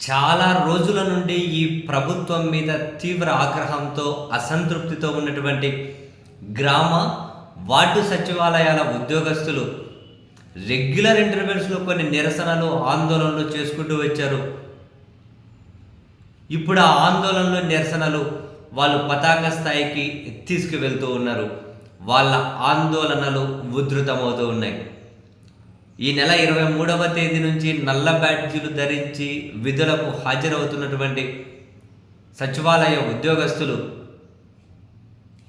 చాలా రోజుల నుండి ఈ ప్రభుత్వం మీద తీవ్ర ఆగ్రహంతో, అసంతృప్తితో ఉన్నటువంటి గ్రామ, వార్డు సచివాలయాల ఉద్యోగస్తులు రెగ్యులర్ ఇంటర్వెల్స్‌లో కొన్ని నిరసనలు, ఆందోళనలు చేసుకుంటూ వచ్చారు. ఇప్పుడు ఆ ఆందోళనలు, నిరసనలు వాళ్ళు పతాక స్థాయికి తీసుకువెళ్తూ ఉన్నారు. వాళ్ళ ఆందోళనలు ఉధృతమవుతూ ఉన్నాయి. ఈ నెల 23వ తేదీ నుంచి నల్ల బ్యాడ్జీలు ధరించి విధులకు హాజరవుతున్నటువంటి సచివాలయ ఉద్యోగస్తులు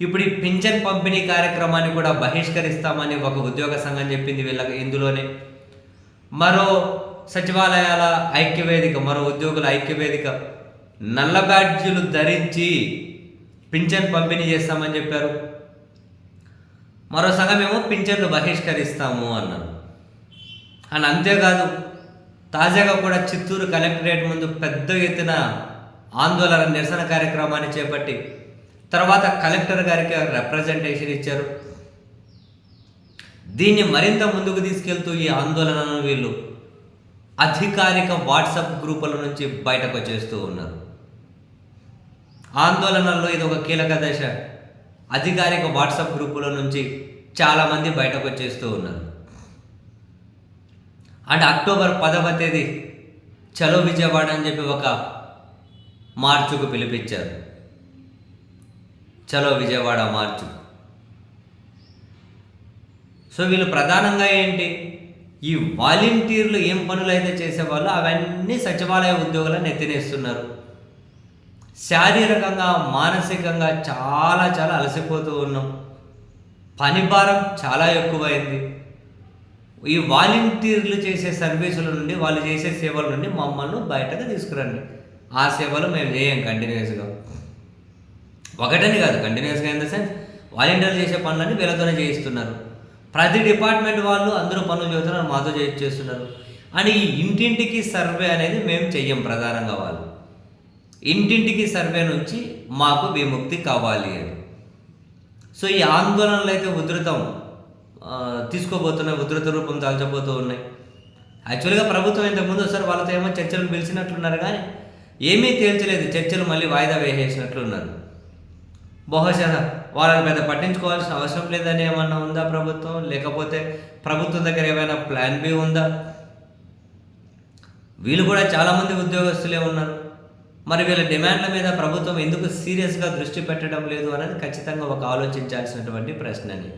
ఇప్పుడు ఈ పింఛన్ పంపిణీ కార్యక్రమాన్ని కూడా బహిష్కరిస్తామని ఒక ఉద్యోగ సంఘం చెప్పింది వీళ్ళకి. ఇందులోనే మరో సచివాలయాల ఐక్యవేదిక, మరో ఉద్యోగుల ఐక్యవేదిక నల్ల బ్యాడ్జీలు ధరించి పింఛన్ పంపిణీ చేస్తామని చెప్పారు. మరో సగమేమో పింఛన్లు బహిష్కరిస్తాము అన్నారు. అండ్ అంతేకాదు, తాజాగా కూడా చిత్తూరు కలెక్టరేట్ ముందు పెద్ద ఎత్తున ఆందోళన, నిరసన కార్యక్రమాన్ని చేపట్టి తర్వాత కలెక్టర్ గారికి రిప్రజెంటేషన్ ఇచ్చారు. దీన్ని మరింత ముందుకు తీసుకెళ్తూ ఈ ఆందోళనను వీళ్ళు అధికారిక వాట్సాప్ గ్రూపుల నుంచి బయటకు వచ్చేస్తూ ఉన్నారు. ఆందోళనల్లో ఇది ఒక కీలక దశ. అధికారిక వాట్సాప్ గ్రూపుల నుంచి చాలామంది బయటకు వచ్చేస్తూ ఉన్నారు. అండ్ అక్టోబర్ 10వ తేదీ చలో విజయవాడ అని చెప్పి ఒక మార్చుకు పిలిపించారు. చలో విజయవాడ మార్చు. సో వీళ్ళు ప్రధానంగా ఏంటి, ఈ వాలంటీర్లు ఏం పనులు అయితే చేసేవాళ్ళు అవన్నీ సచివాలయ ఉద్యోగులను ఎత్తినేస్తున్నారు. శారీరకంగా, మానసికంగా చాలా చాలా అలసిపోతూ ఉన్నాం. పని భారం చాలా ఎక్కువైంది. ఈ వాలంటీర్లు చేసే సర్వీసుల నుండి, వాళ్ళు చేసే సేవల నుండి మమ్మల్ని బయటకు తీసుకురండి. ఆ సేవలు మేము చేయం కంటిన్యూస్గా. ఒకటని కాదు, కంటిన్యూస్గా ఇన్ ద సెన్స్ వాలంటీర్లు చేసే పనులన్నీ వీళ్ళతోనే చేయిస్తున్నారు. ప్రతి డిపార్ట్మెంట్ వాళ్ళు అందరూ పనులు చేస్తున్నారు, మాతో చేస్తున్నారు. అని ఈ ఇంటింటికి సర్వే అనేది మేము చెయ్యం. ప్రధానంగా వాళ్ళు ఇంటింటికి సర్వే నుంచి మాకు విముక్తి కావాలి అని. సో ఈ ఆందోళనలు అయితే తీసుకోబోతున్నాయి, ఉధృత రూపం దాల్చబోతూ ఉన్నాయి. యాక్చువల్గా ప్రభుత్వం ఇంతకుముందు ఒకసారి వాళ్ళతో ఏమో చర్చలకు పిలిచినట్లున్నారు, కానీ ఏమీ తేల్చలేదు. చర్చలు మళ్ళీ వాయిదా వేసేసినట్లున్నారు. బహుశా వాళ్ళని పెద్ద పట్టించుకోవాల్సిన అవసరం లేదని ఏమన్నా ఉందా ప్రభుత్వం, లేకపోతే ప్రభుత్వం దగ్గర ఏమైనా ప్లాన్ బి ఉందా? వీళ్ళు కూడా చాలామంది ఉద్యోగస్తులే ఉన్నారు. మరి వీళ్ళ డిమాండ్ల మీద ప్రభుత్వం ఎందుకు సీరియస్గా దృష్టి పెట్టడం లేదు అనేది ఖచ్చితంగా ఒక ఆలోచించాల్సినటువంటి ప్రశ్నని.